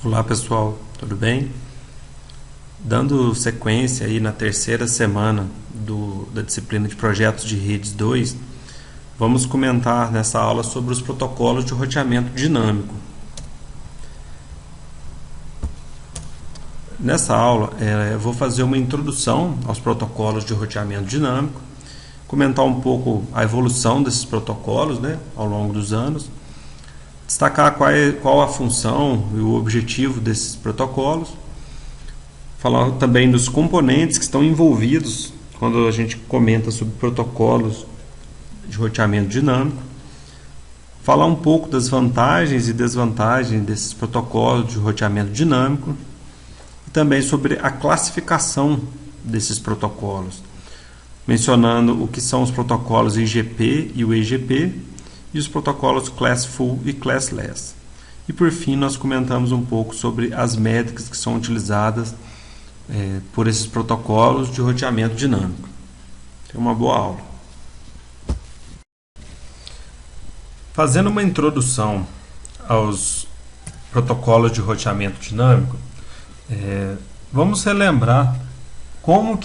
Olá pessoal, tudo bem? Dando sequência aí na terceira semana da disciplina de Projetos de Redes 2, vamos comentar nessa aula sobre os protocolos de roteamento dinâmico. Nessa aula eu vou fazer uma introdução aos protocolos de roteamento dinâmico, comentar um pouco a evolução desses protocolos, ao longo dos anos, destacar qual a função e o objetivo desses protocolos, falar também dos componentes que estão envolvidos quando a gente comenta sobre protocolos de roteamento dinâmico, falar um pouco das vantagens e desvantagens desses protocolos de roteamento dinâmico e também sobre a classificação desses protocolos, mencionando o que são os protocolos IGP e o EGP, e os protocolos Classful e Classless. E por fim nós comentamos um pouco sobre as métricas que são utilizadas por esses protocolos de roteamento dinâmico. Tem uma boa aula. Fazendo uma introdução aos protocolos de roteamento dinâmico, vamos relembrar como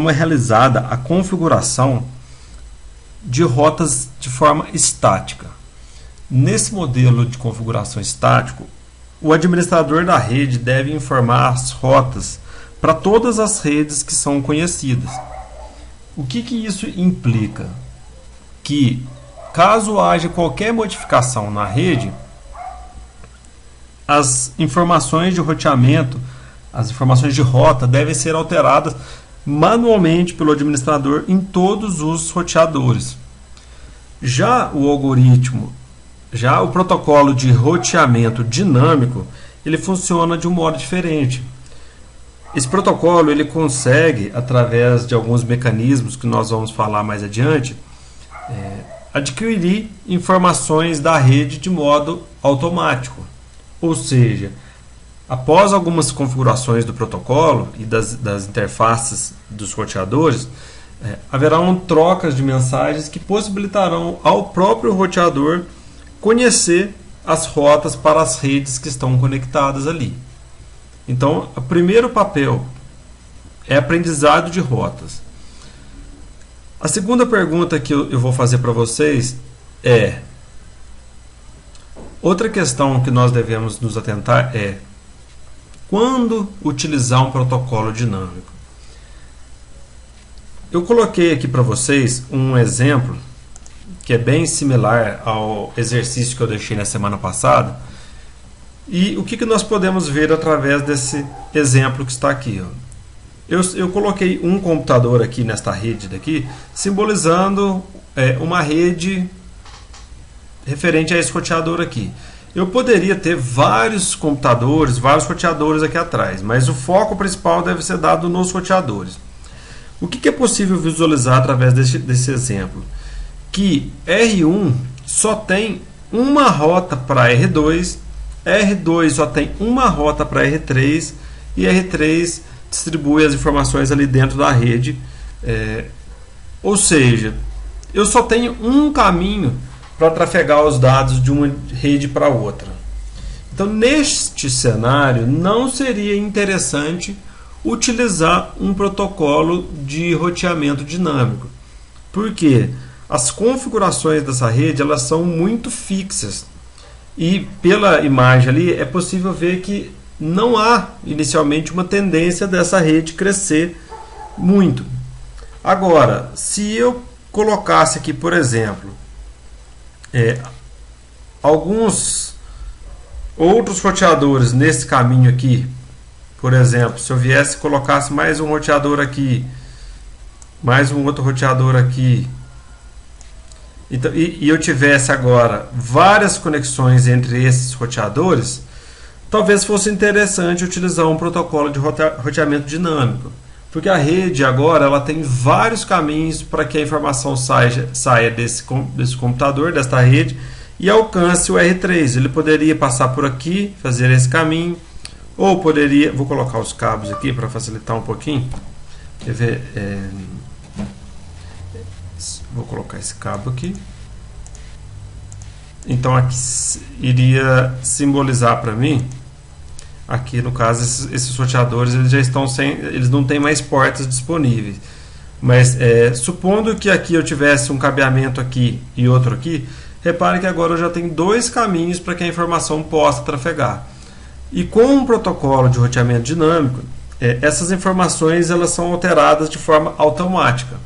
é realizada a configuração de rotas de forma estática. Nesse modelo de configuração estático, o administrador da rede deve informar as rotas para todas as redes que são conhecidas. O que isso implica? Que, caso haja qualquer modificação na rede, as informações de roteamento, as informações de rota devem ser alteradas manualmente pelo administrador em todos os roteadores. Já o protocolo de roteamento dinâmico, ele funciona de um modo diferente. Esse protocolo ele consegue, através de alguns mecanismos que nós vamos falar mais adiante, adquirir informações da rede de modo automático. Ou seja, após algumas configurações do protocolo e das interfaces dos roteadores, haverão trocas de mensagens que possibilitarão ao próprio roteador conhecer as rotas para as redes que estão conectadas ali. Então, o primeiro papel é aprendizado de rotas. A segunda pergunta que eu vou fazer para vocês é: outra questão que nós devemos nos atentar é quando utilizar um protocolo dinâmico. Eu coloquei aqui para vocês um exemplo que é bem similar ao exercício que eu deixei na semana passada. E o que nós podemos ver através desse exemplo que está aqui? Eu coloquei um computador aqui nesta rede daqui, simbolizando uma rede referente a esse roteador aqui. Eu poderia ter vários computadores, vários roteadores aqui atrás, mas o foco principal deve ser dado nos roteadores. O que é possível visualizar através desse exemplo? Que R1 só tem uma rota para R2, R2 só tem uma rota para R3 e R3 distribui as informações ali dentro da rede. Ou seja, eu só tenho um caminho para trafegar os dados de uma rede para outra. Então, neste cenário, não seria interessante utilizar um protocolo de roteamento dinâmico. Por quê? As configurações dessa rede elas são muito fixas. E pela imagem ali é possível ver que não há inicialmente uma tendência dessa rede crescer muito. Agora, se eu colocasse aqui, por exemplo, alguns outros roteadores nesse caminho aqui, por exemplo, se eu viesse e colocasse mais um roteador aqui, mais um outro roteador aqui, então, e eu tivesse agora várias conexões entre esses roteadores, talvez fosse interessante utilizar um protocolo de roteamento dinâmico, porque a rede agora ela tem vários caminhos para que a informação saia desse computador, desta rede, e alcance o R3. Ele poderia passar por aqui, fazer esse caminho, ou poderia... Vou colocar os cabos aqui para facilitar um pouquinho. Quer ver? Vou colocar esse cabo aqui. Então aqui iria simbolizar para mim, aqui no caso esses roteadores eles já estão eles não têm mais portas disponíveis. Mas supondo que aqui eu tivesse um cabeamento aqui e outro aqui, repare que agora eu já tenho dois caminhos para que a informação possa trafegar. E com um protocolo de roteamento dinâmico, essas informações elas são alteradas de forma automática.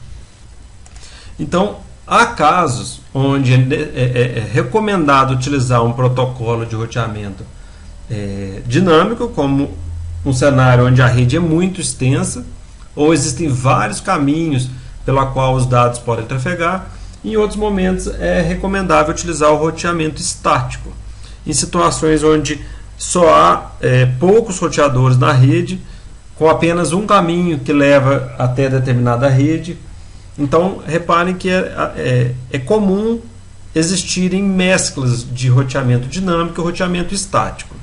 Então, há casos onde é recomendado utilizar um protocolo de roteamento dinâmico, como um cenário onde a rede é muito extensa, ou existem vários caminhos pela qual os dados podem trafegar. Em outros momentos é recomendável utilizar o roteamento estático, em situações onde só há poucos roteadores na rede, com apenas um caminho que leva até determinada rede. Então, reparem que é comum existirem mesclas de roteamento dinâmico e roteamento estático.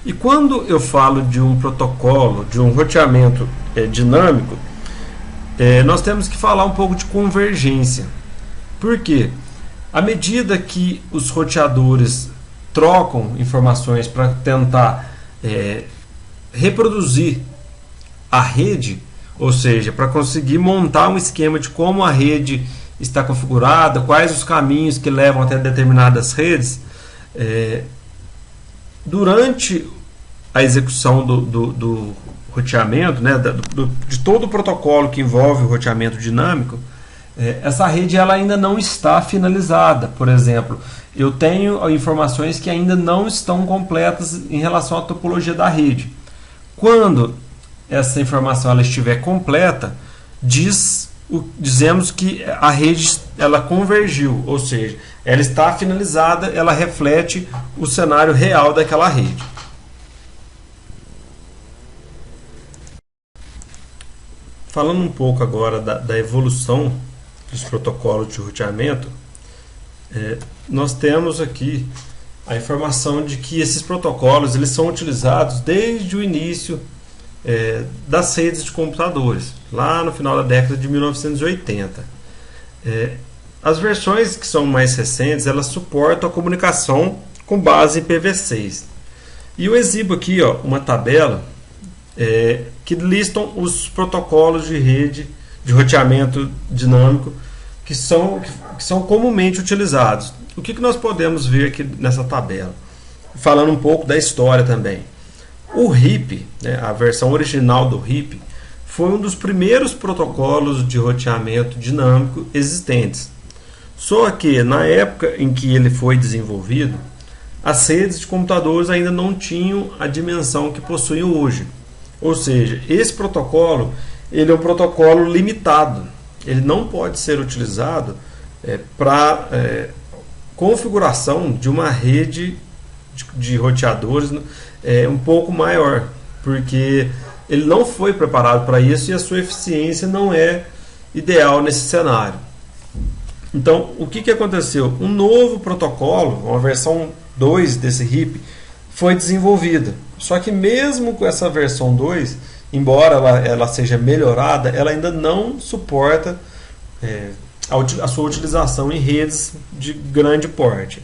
E quando eu falo de um protocolo, de um roteamento dinâmico, nós temos que falar um pouco de convergência. Por quê? À medida que os roteadores trocam informações para tentar reproduzir a rede, ou seja, para conseguir montar um esquema de como a rede está configurada, quais os caminhos que levam até determinadas redes, durante a execução do roteamento, né, de todo o protocolo que envolve o roteamento dinâmico, essa rede ela ainda não está finalizada. Por exemplo, eu tenho informações que ainda não estão completas em relação à topologia da rede. Quando essa informação ela estiver completa, dizemos que a rede ela convergiu, ou seja, ela está finalizada, ela reflete o cenário real daquela rede. Falando um pouco agora da evolução dos protocolos de roteamento, nós temos aqui a informação de que esses protocolos eles são utilizados desde o início das redes de computadores, lá no final da década de 1980. As versões que são mais recentes, elas suportam a comunicação com base em PV6. E eu exibo aqui uma tabela que listam os protocolos de rede de roteamento dinâmico que são comumente utilizados. O que nós podemos ver aqui nessa tabela? Falando um pouco da história também. O RIP, a versão original do RIP, foi um dos primeiros protocolos de roteamento dinâmico existentes. Só que, na época em que ele foi desenvolvido, as redes de computadores ainda não tinham a dimensão que possuem hoje. Ou seja, esse protocolo ele é um protocolo limitado. Ele não pode ser utilizado para configuração de uma rede de roteadores um pouco maior, porque ele não foi preparado para isso e a sua eficiência não é ideal nesse cenário. Então, o que aconteceu? Um novo protocolo, uma versão 2 desse RIP, foi desenvolvida. Só que mesmo com essa versão 2, embora ela seja melhorada, ela ainda não suporta a sua utilização em redes de grande porte.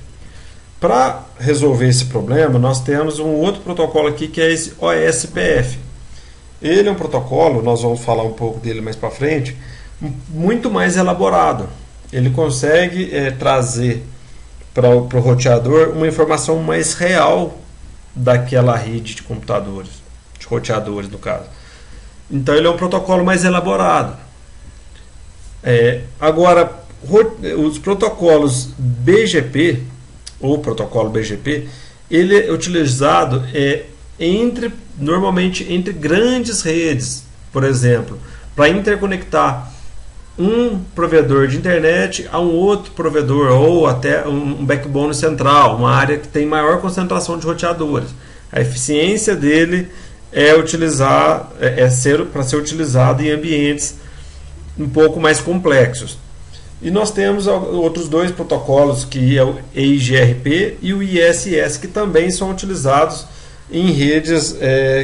Para resolver esse problema, nós temos um outro protocolo aqui que é esse OSPF. Ele é um protocolo, nós vamos falar um pouco dele mais para frente, muito mais elaborado. Ele consegue trazer para o roteador uma informação mais real daquela rede de computadores, de roteadores no caso. Então ele é um protocolo mais elaborado. Agora, os protocolos BGP, ou protocolo BGP, ele é utilizado normalmente entre grandes redes, por exemplo, para interconectar um provedor de internet a um outro provedor, ou até um backbone central, uma área que tem maior concentração de roteadores. A eficiência dele para ser utilizado em ambientes um pouco mais complexos. E nós temos outros dois protocolos, que é o EIGRP e o ISS, que também são utilizados em redes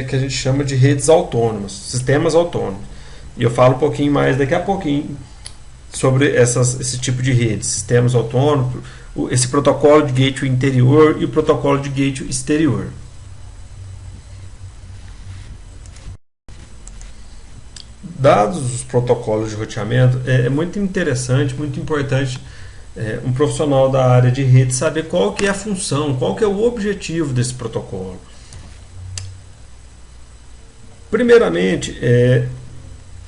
que a gente chama de redes autônomas, sistemas autônomos. E eu falo um pouquinho mais daqui a pouquinho sobre esse tipo de redes, sistemas autônomos, esse protocolo de gateway interior e o protocolo de gateway exterior. Dados os protocolos de roteamento, é muito interessante, muito importante um profissional da área de rede saber qual que é a função, qual que é o objetivo desse protocolo. Primeiramente,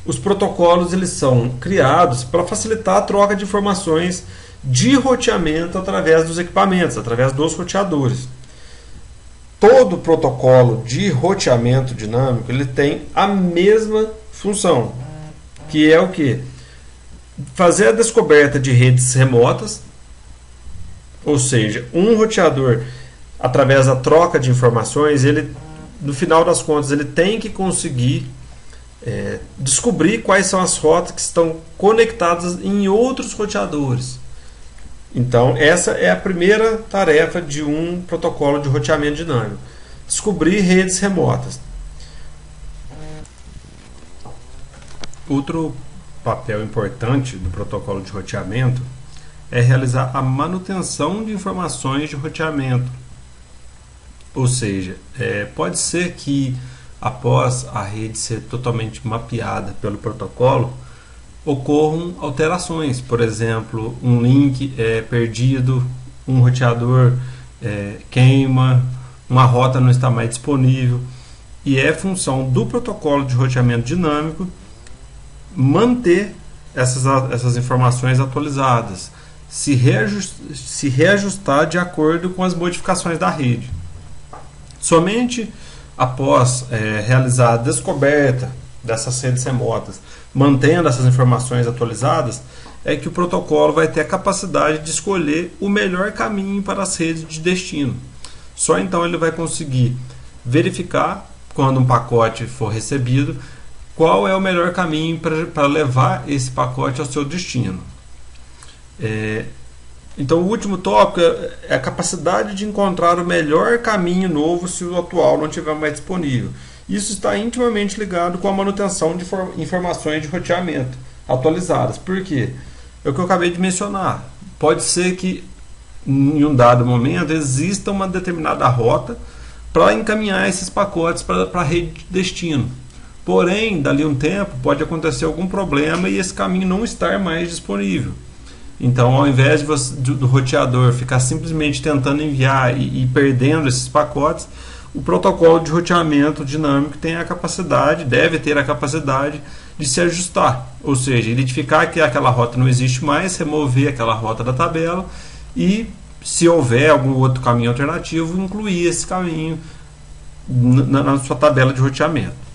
os protocolos eles são criados para facilitar a troca de informações de roteamento através dos equipamentos, através dos roteadores. Todo protocolo de roteamento dinâmico ele tem a mesma função, que é o que? Fazer a descoberta de redes remotas, ou seja, um roteador, através da troca de informações, ele, no final das contas, ele tem que conseguir descobrir quais são as rotas que estão conectadas em outros roteadores. Então, essa é a primeira tarefa de um protocolo de roteamento dinâmico: descobrir redes remotas. Outro papel importante do protocolo de roteamento é realizar a manutenção de informações de roteamento. Ou seja, pode ser que após a rede ser totalmente mapeada pelo protocolo, ocorram alterações. Por exemplo, um link é perdido, um roteador queima, uma rota não está mais disponível. E é função do protocolo de roteamento dinâmico manter essas informações atualizadas, se reajustar de acordo com as modificações da rede. Somente após realizar a descoberta dessas redes remotas, mantendo essas informações atualizadas, é que o protocolo vai ter a capacidade de escolher o melhor caminho para as redes de destino. Só então ele vai conseguir verificar, quando um pacote for recebido, qual é o melhor caminho para levar esse pacote ao seu destino. Então, o último tópico é a capacidade de encontrar o melhor caminho novo se o atual não estiver mais disponível. Isso está intimamente ligado com a manutenção de informações de roteamento atualizadas. Por quê? É o que eu acabei de mencionar. Pode ser que em um dado momento exista uma determinada rota para encaminhar esses pacotes para a rede de destino. Porém, dali um tempo pode acontecer algum problema e esse caminho não estar mais disponível. Então, ao invés do roteador ficar simplesmente tentando enviar e perdendo esses pacotes, o protocolo de roteamento dinâmico tem a capacidade, deve ter a capacidade de se ajustar. Ou seja, identificar que aquela rota não existe mais, remover aquela rota da tabela e, se houver algum outro caminho alternativo, incluir esse caminho na sua tabela de roteamento.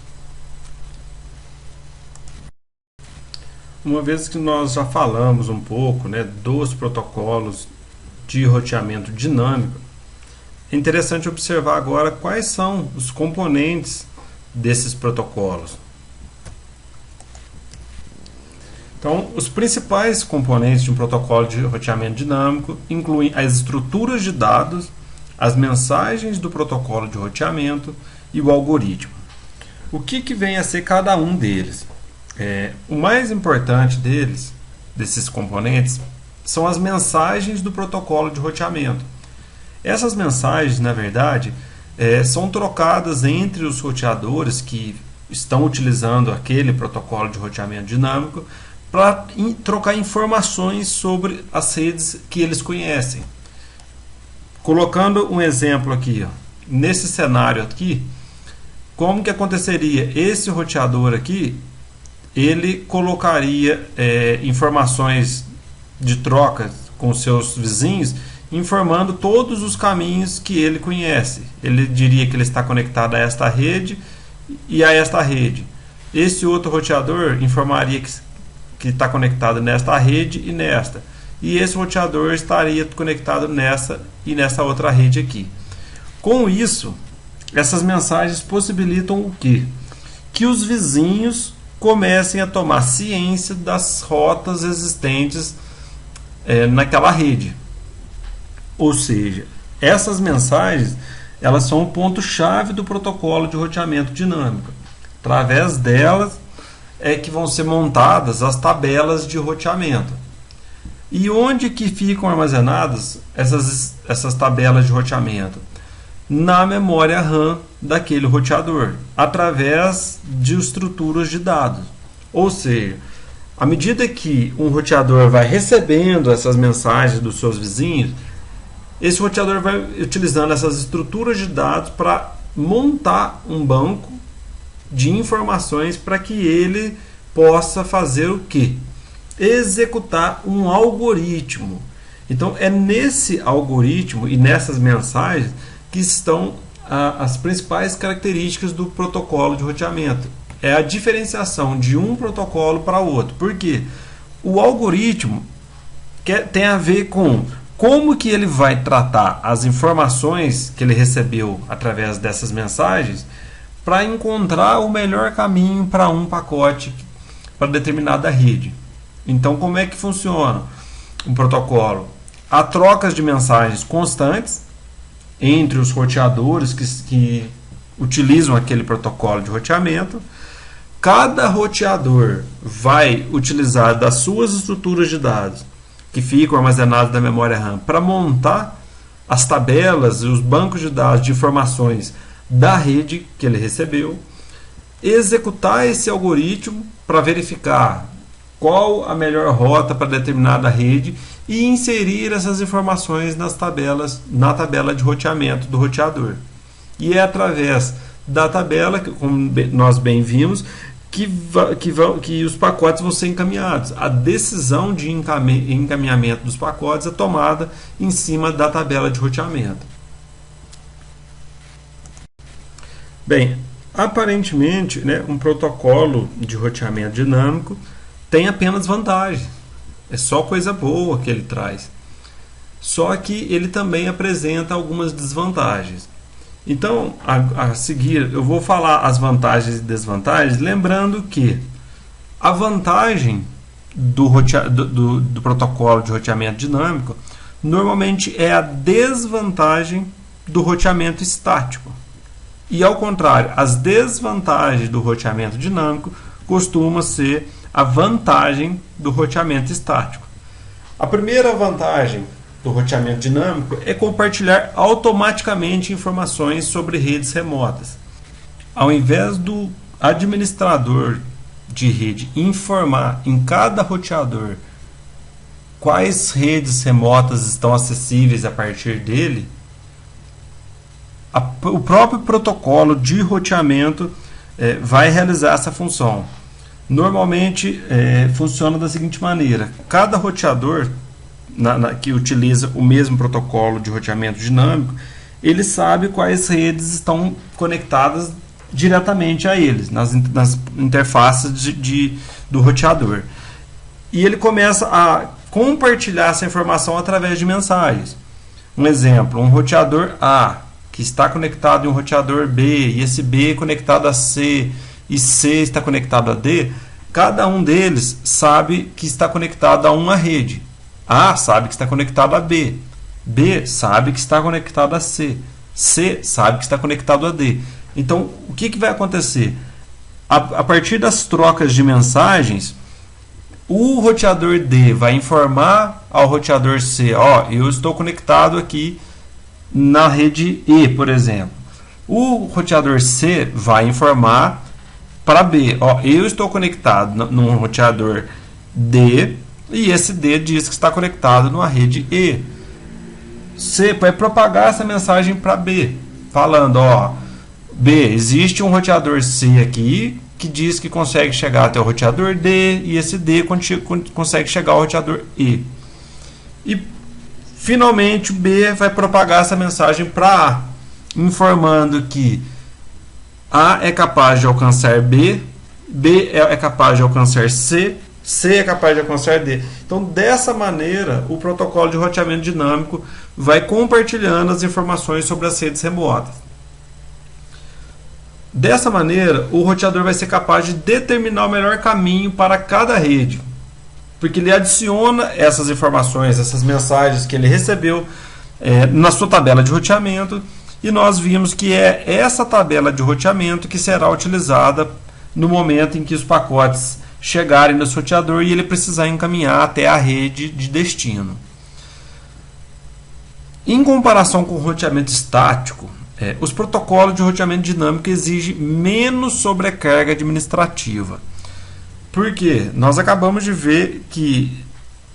Uma vez que nós já falamos um pouco dos protocolos de roteamento dinâmico, é interessante observar agora quais são os componentes desses protocolos. Então, os principais componentes de um protocolo de roteamento dinâmico incluem as estruturas de dados, as mensagens do protocolo de roteamento e o algoritmo. O que vem a ser cada um deles? O mais importante desses componentes, são as mensagens do protocolo de roteamento. Essas mensagens, na verdade, são trocadas entre os roteadores que estão utilizando aquele protocolo de roteamento dinâmico para trocar informações sobre as redes que eles conhecem. Colocando um exemplo aqui, nesse cenário aqui, como que aconteceria? Esse roteador aqui, ele colocaria informações de troca com seus vizinhos, informando todos os caminhos que ele conhece. Ele diria que ele está conectado a esta rede e a esta rede. Esse outro roteador informaria que está conectado nesta rede e nesta. E esse roteador estaria conectado nessa e nessa outra rede aqui. Com isso, essas mensagens possibilitam o quê? Que os vizinhos comecem a tomar ciência das rotas existentes naquela rede. Ou seja, essas mensagens elas são o ponto-chave do protocolo de roteamento dinâmico. Através delas é que vão ser montadas as tabelas de roteamento. E onde que ficam armazenadas essas tabelas de roteamento? Na memória RAM daquele roteador, através de estruturas de dados. Ou seja, à medida que um roteador vai recebendo essas mensagens dos seus vizinhos, esse roteador vai utilizando essas estruturas de dados para montar um banco de informações para que ele possa fazer o quê? Executar um algoritmo. Então é nesse algoritmo e nessas mensagens que estão as principais características do protocolo de roteamento. É a diferenciação de um protocolo para outro. Por quê? O algoritmo tem a ver com como que ele vai tratar as informações que ele recebeu através dessas mensagens para encontrar o melhor caminho para um pacote para determinada rede. Então, como é que funciona um protocolo? Há trocas de mensagens constantes entre os roteadores que utilizam aquele protocolo de roteamento. Cada roteador vai utilizar das suas estruturas de dados que ficam armazenadas na memória RAM para montar as tabelas e os bancos de dados de informações da rede que ele recebeu, executar esse algoritmo para verificar qual a melhor rota para determinada rede e inserir essas informações na tabela de roteamento do roteador. E é através da tabela, como nós bem vimos, que os pacotes vão ser encaminhados. A decisão de encaminhamento dos pacotes é tomada em cima da tabela de roteamento. Bem, aparentemente, né, um protocolo de roteamento dinâmico tem apenas vantagem. É só coisa boa que ele traz. Só que ele também apresenta algumas desvantagens. Então, a seguir, eu vou falar as vantagens e desvantagens, lembrando que a vantagem do protocolo de roteamento dinâmico normalmente é a desvantagem do roteamento estático. E, ao contrário, as desvantagens do roteamento dinâmico costumam ser a vantagem do roteamento estático. A primeira vantagem do roteamento dinâmico é compartilhar automaticamente informações sobre redes remotas. Ao invés do administrador de rede informar em cada roteador quais redes remotas estão acessíveis a partir dele, o próprio protocolo de roteamento vai realizar essa função. Normalmente funciona da seguinte maneira: cada roteador que utiliza o mesmo protocolo de roteamento dinâmico, ele sabe quais redes estão conectadas diretamente a eles, nas interfaces do roteador. E ele começa a compartilhar essa informação através de mensagens. Um exemplo, um roteador A, que está conectado em um roteador B, e esse B é conectado a C, e C está conectado a D, cada um deles sabe que está conectado a uma rede. A sabe que está conectado a B. B sabe que está conectado a C. C sabe que está conectado a D. Então, o que vai acontecer? A partir das trocas de mensagens, o roteador D vai informar ao roteador C: eu estou conectado aqui na rede E, por exemplo. O roteador C vai informar para B: eu estou conectado num roteador D, e esse D diz que está conectado numa rede E. C vai propagar essa mensagem para B, falando: B, existe um roteador C aqui que diz que consegue chegar até o roteador D, e esse D consegue chegar ao roteador E. E finalmente o B vai propagar essa mensagem para A, informando que A é capaz de alcançar B, B é capaz de alcançar C, C é capaz de alcançar D. Então, dessa maneira, o protocolo de roteamento dinâmico vai compartilhando as informações sobre as redes remotas. Dessa maneira, o roteador vai ser capaz de determinar o melhor caminho para cada rede, porque ele adiciona essas informações, essas mensagens que ele recebeu na sua tabela de roteamento, e nós vimos que é essa tabela de roteamento que será utilizada no momento em que os pacotes chegarem no roteador e ele precisar encaminhar até a rede de destino. Em comparação com o roteamento estático, os protocolos de roteamento dinâmico exigem menos sobrecarga administrativa. Por quê? Nós acabamos de ver que,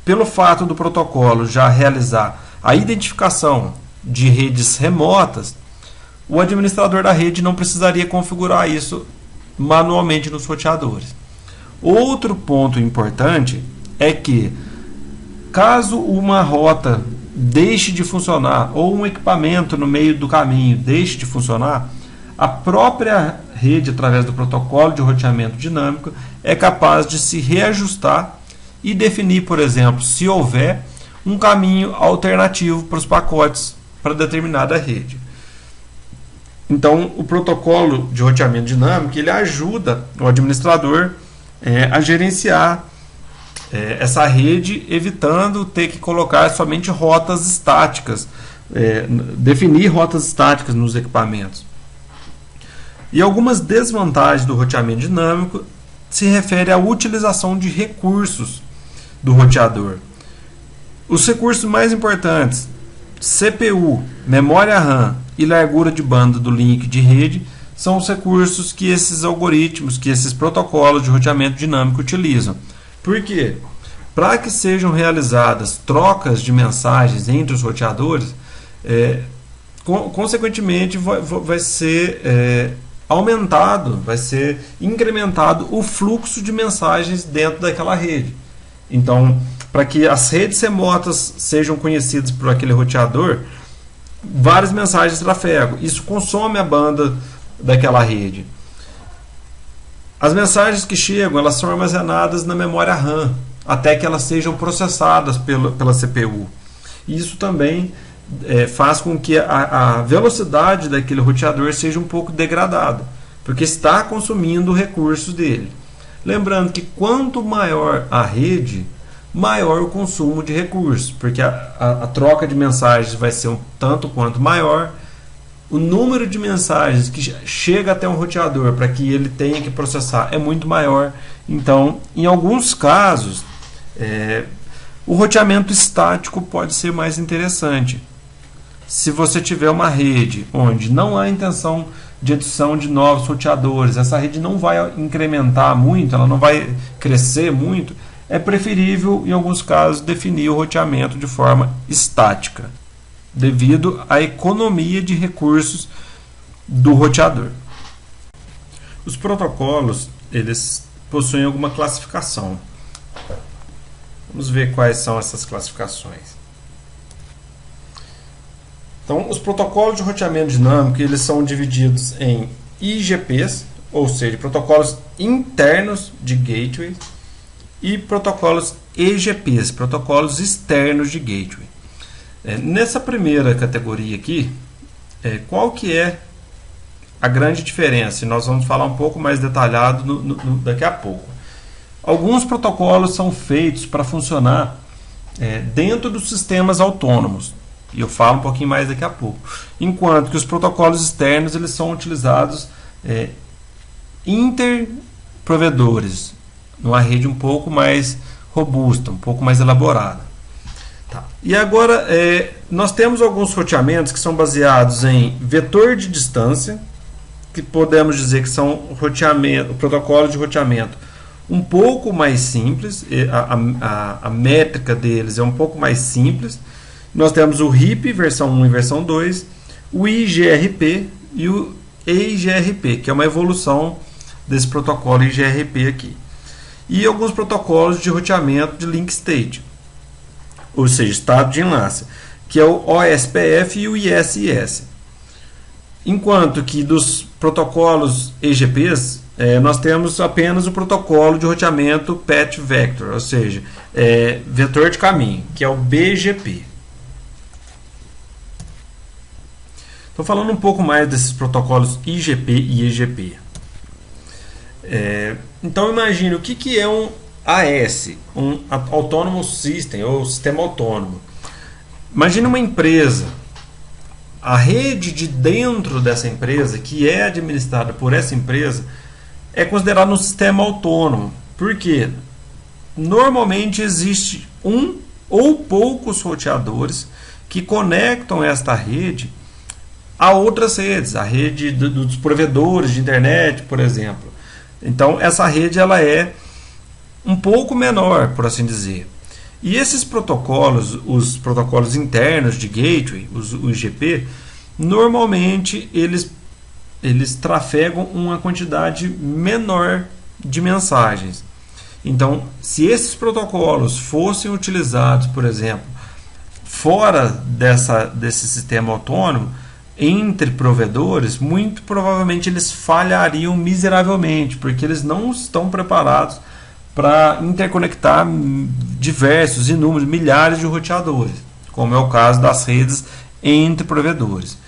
pelo fato do protocolo já realizar a identificação de redes remotas, o administrador da rede não precisaria configurar isso manualmente nos roteadores. Outro ponto importante é que, caso uma rota deixe de funcionar ou um equipamento no meio do caminho deixe de funcionar, a própria rede, através do protocolo de roteamento dinâmico, é capaz de se reajustar e definir, por exemplo, se houver um caminho alternativo para os pacotes para determinada rede. Então, o protocolo de roteamento dinâmico ele ajuda o administrador a gerenciar essa rede, evitando ter que colocar somente rotas estáticas, definir rotas estáticas nos equipamentos. E algumas desvantagens do roteamento dinâmico se refere à utilização de recursos do roteador. Os recursos mais importantes, CPU, memória RAM e largura de banda do link de rede, são os recursos que esses algoritmos, que esses protocolos de roteamento dinâmico utilizam. Por quê? Para que sejam realizadas trocas de mensagens entre os roteadores, consequentemente vai ser aumentado, vai ser incrementado o fluxo de mensagens dentro daquela rede. Então, para que as redes remotas sejam conhecidas por aquele roteador, várias mensagens trafegam. Isso consome a banda daquela rede. As mensagens que chegam, elas são armazenadas na memória RAM, até que elas sejam processadas pela CPU. Isso também faz com que a velocidade daquele roteador seja um pouco degradada, porque está consumindo recursos dele. Lembrando que quanto maior a rede, maior o consumo de recursos, porque a troca de mensagens vai ser um tanto quanto maior, o número de mensagens que chega até um roteador para que ele tenha que processar é muito maior. Então, em alguns casos, o roteamento estático pode ser mais interessante. Se você tiver uma rede onde não há intenção de adição de novos roteadores, essa rede não vai incrementar muito, ela não vai crescer muito, é preferível, em alguns casos, definir o roteamento de forma estática, devido à economia de recursos do roteador. Os protocolos, eles possuem alguma classificação. Vamos ver quais são essas classificações. Então, os protocolos de roteamento dinâmico, eles são divididos em IGPs, ou seja, protocolos internos de gateway, e protocolos EGPs, protocolos externos de gateway. Nessa primeira categoria aqui, qual que é a grande diferença? E nós vamos falar um pouco mais detalhado daqui a pouco. Alguns protocolos são feitos para funcionar dentro dos sistemas autônomos, e eu falo um pouquinho mais daqui a pouco. Enquanto que os protocolos externos eles são utilizados interprovedores, numa rede um pouco mais robusta, um pouco mais elaborada. Tá. E agora, nós temos alguns roteamentos que são baseados em vetor de distância, que podemos dizer que são protocolos de roteamento um pouco mais simples, a métrica deles é um pouco mais simples. Nós temos o RIP versão 1 e versão 2, o IGRP e o EIGRP, que é uma evolução desse protocolo IGRP aqui. E alguns protocolos de roteamento de link state, ou seja, estado de enlace, que é o OSPF e o ISIS. Enquanto que dos protocolos EGPs, nós temos apenas o protocolo de roteamento Path Vector, ou seja, vetor de caminho, que é o BGP. Estou falando um pouco mais desses protocolos IGP e EGP. Então imagine o que é um AS, um Autonomous System ou sistema autônomo. Imagine uma empresa. A rede de dentro dessa empresa, que é administrada por essa empresa, é considerada um sistema autônomo. Porque normalmente existe um ou poucos roteadores que conectam esta rede a outras redes, a rede dos provedores de internet, por exemplo. Então essa rede ela é um pouco menor, por assim dizer. E esses protocolos, os protocolos internos de gateway, o IGP, normalmente eles trafegam uma quantidade menor de mensagens. Então, se esses protocolos fossem utilizados, por exemplo, fora desse sistema autônomo, entre provedores, muito provavelmente eles falhariam miseravelmente, porque eles não estão preparados para interconectar diversos, inúmeros, milhares de roteadores, como é o caso das redes entre provedores.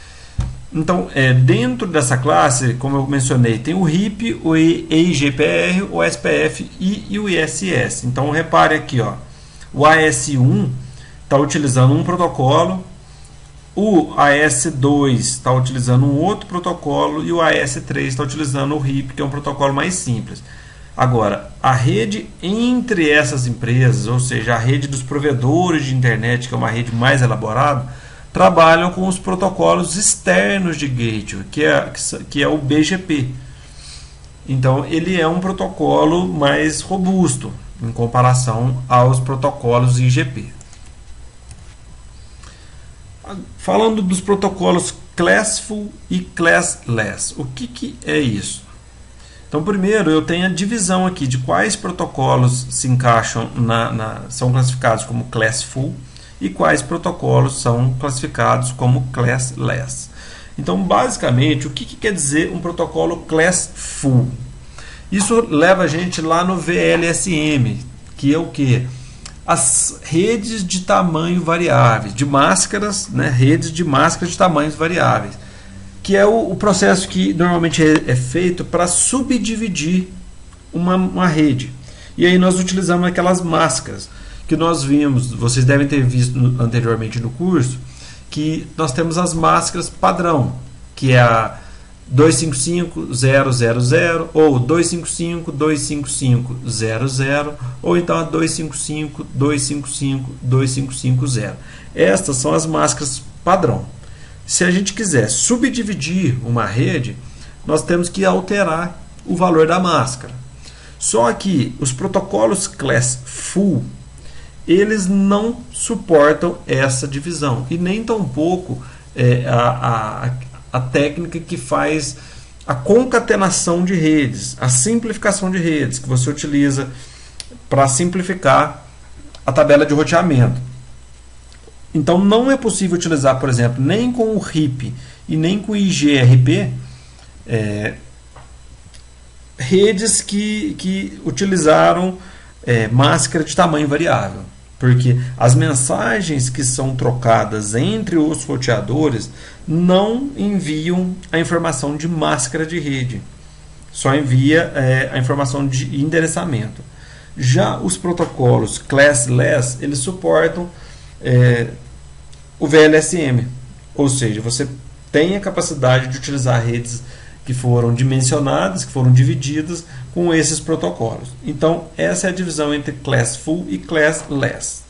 Então, dentro dessa classe, como eu mencionei, tem o RIP, o EIGPR, o SPF e o ISS. Então, repare aqui, ó, o AS1 está utilizando um protocolo, o AS2 está utilizando um outro protocolo e o AS3 está utilizando o RIP, que é um protocolo mais simples. Agora, a rede entre essas empresas, ou seja, a rede dos provedores de internet, que é uma rede mais elaborada, trabalham com os protocolos externos de gateway, que é o BGP. Então, ele é um protocolo mais robusto em comparação aos protocolos IGP. Falando dos protocolos Classful e Classless, o que é isso? Então, primeiro, eu tenho a divisão aqui de quais protocolos se encaixam são classificados como Classful e quais protocolos são classificados como Classless. Então, basicamente, o que quer dizer um protocolo Classful? Isso leva a gente lá no VLSM, que é o quê? As redes de tamanho variáveis, de máscaras, né? Redes de máscaras de tamanhos variáveis, que é o processo que normalmente é feito para subdividir uma rede. E aí nós utilizamos aquelas máscaras que nós vimos, vocês devem ter visto anteriormente no curso, que nós temos as máscaras padrão, que é a 255.0.0.0 ou 255.255.0.0 ou então a 255.255.255.0. Estas são as máscaras padrão. Se a gente quiser subdividir uma rede, nós temos que alterar o valor da máscara. Só que os protocolos Classful, eles não suportam essa divisão e nem tampouco a técnica que faz a concatenação de redes, a simplificação de redes, que você utiliza para simplificar a tabela de roteamento. Então, não é possível utilizar, por exemplo, nem com o RIP e nem com o IGRP, redes que utilizaram máscara de tamanho variável. Porque as mensagens que são trocadas entre os roteadores não enviam a informação de máscara de rede, só envia a informação de endereçamento. Já os protocolos Classless, eles suportam o VLSM, ou seja, você tem a capacidade de utilizar redes que foram dimensionadas, que foram divididas com esses protocolos. Então, essa é a divisão entre Classful e Classless.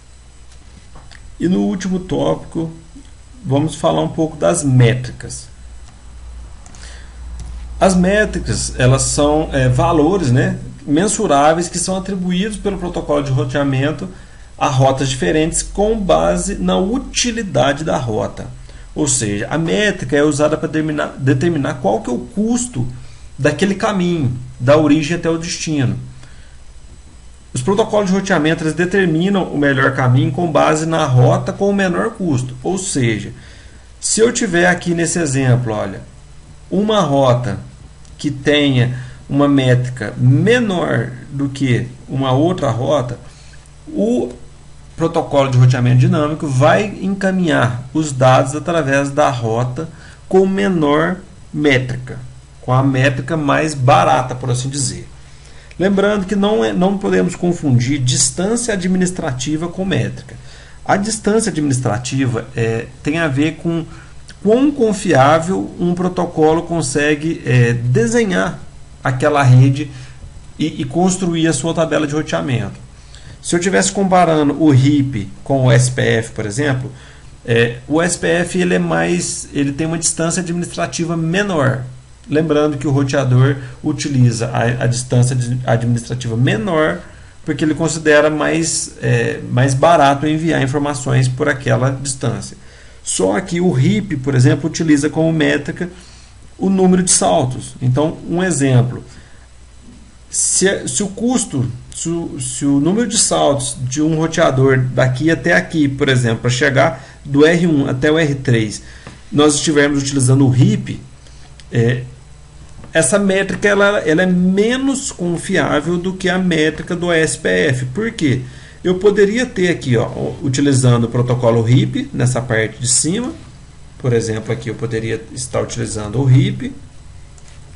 E no último tópico, vamos falar um pouco das métricas. As métricas, elas são valores, né, mensuráveis que são atribuídos pelo protocolo de roteamento a rotas diferentes com base na utilidade da rota. Ou seja, a métrica é usada para determinar qual que é o custo daquele caminho, da origem até o destino. Os protocolos de roteamento eles determinam o melhor caminho com base na rota com o menor custo. Ou seja, se eu tiver aqui nesse exemplo, olha, uma rota que tenha uma métrica menor do que uma outra rota, o protocolo de roteamento dinâmico vai encaminhar os dados através da rota com menor métrica, com a métrica mais barata, por assim dizer. Lembrando que não podemos confundir distância administrativa com métrica. A distância administrativa tem a ver com quão confiável um protocolo consegue desenhar aquela rede e construir a sua tabela de roteamento. Se eu estivesse comparando o RIP com o SPF, por exemplo, o SPF ele tem uma distância administrativa menor. Lembrando que o roteador utiliza a distância administrativa menor porque ele considera mais barato enviar informações por aquela distância. Só que o RIP, por exemplo, utiliza como métrica o número de saltos. Então, um exemplo, se o número de saltos de um roteador daqui até aqui, por exemplo, para chegar do R1 até o R3, nós estivermos utilizando o RIP, essa métrica ela é menos confiável do que a métrica do SPF. Por quê? Eu poderia ter aqui, utilizando o protocolo RIP, nessa parte de cima, por exemplo, aqui eu poderia estar utilizando o RIP,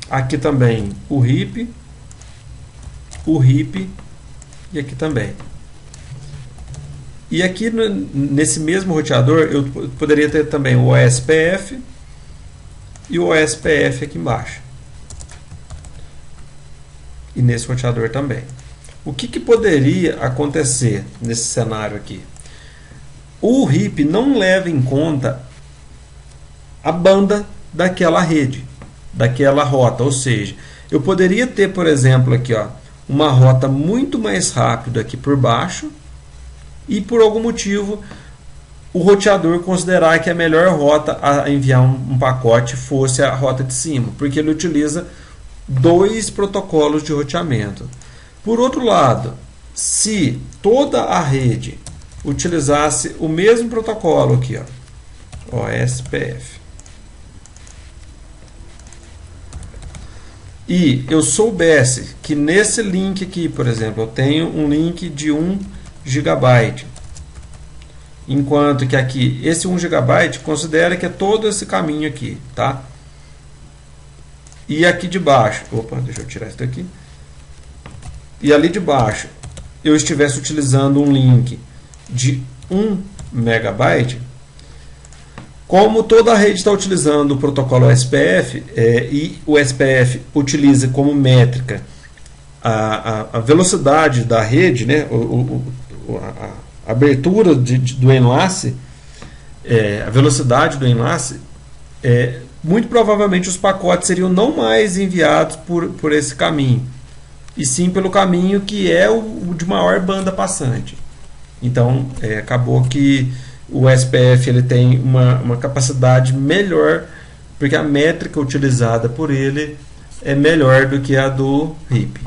aqui também o RIP e aqui também. E aqui nesse mesmo roteador eu poderia ter também o OSPF e o OSPF aqui embaixo. E nesse roteador também. O que poderia acontecer nesse cenário aqui? O RIP não leva em conta a banda daquela rede, daquela rota. Ou seja, eu poderia ter, por exemplo, aqui uma rota muito mais rápida aqui por baixo e por algum motivo o roteador considerar que a melhor rota a enviar um pacote fosse a rota de cima, porque ele utiliza 2 protocolos de roteamento. Por outro lado, se toda a rede utilizasse o mesmo protocolo aqui, OSPF, e eu soubesse que nesse link aqui, por exemplo, eu tenho um link de 1 GB, enquanto que aqui esse 1 GB considera que é todo esse caminho aqui, tá? E aqui de baixo, deixa eu tirar isso daqui. E ali de baixo eu estivesse utilizando um link de 1 MB, como toda a rede está utilizando o protocolo SPF e o SPF utiliza como métrica a velocidade da rede, né, a abertura do enlace, a velocidade do enlace, muito provavelmente os pacotes seriam não mais enviados por esse caminho, e sim pelo caminho que é o de maior banda passante. Então, acabou que o SPF ele tem uma capacidade melhor, porque a métrica utilizada por ele é melhor do que a do RIP.